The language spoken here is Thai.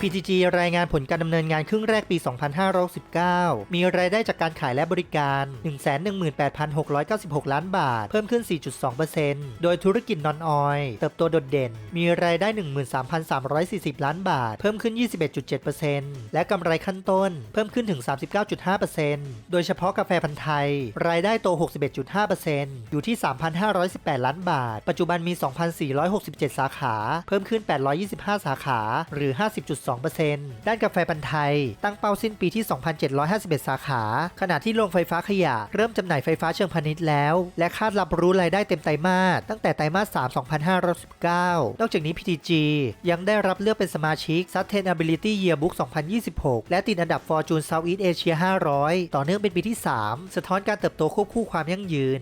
PTG รายงานผลการดำเนินงานครึ่งแรกปี 2519 มีรายได้จากการขายและบริการ 118,696 ล้านบาท เพิ่มขึ้น 4.2% โดยธุรกิจนอนออยล์เติบโตโดดเด่น มีรายได้ 13,340 ล้านบาท เพิ่มขึ้น 21.7% และกำไรขั้นต้นเพิ่มขึ้นถึง 39.5% โดยเฉพาะกาแฟพันธุ์ไทยรายได้โต 61.5% อยู่ที่ 3,518 ล้านบาท ปัจจุบันมี 2,467 สาขา เพิ่มขึ้น 825 สาขาหรือ 50.2% ด้านกาแฟพันธุ์ไทยตั้งเป้าสิ้นปีที่ 2,751 สาขา ขณะที่โรงไฟฟ้าขยะเริ่มจำหน่ายไฟฟ้าเชิงพาณิชย์แล้ว และคาดรับรู้รายได้เต็มไตรมาสตั้งแต่ไตรมาส 3 2519 นอกจากนี้ PTG ยังได้รับเลือกเป็นสมาชิก Sustainability Yearbook 2026 และติดอันดับ Fortune Southeast Asia 500 ต่อเนื่องเป็นปีที่ 3 สะท้อนการเติบโตควบคู่ความยั่งยืน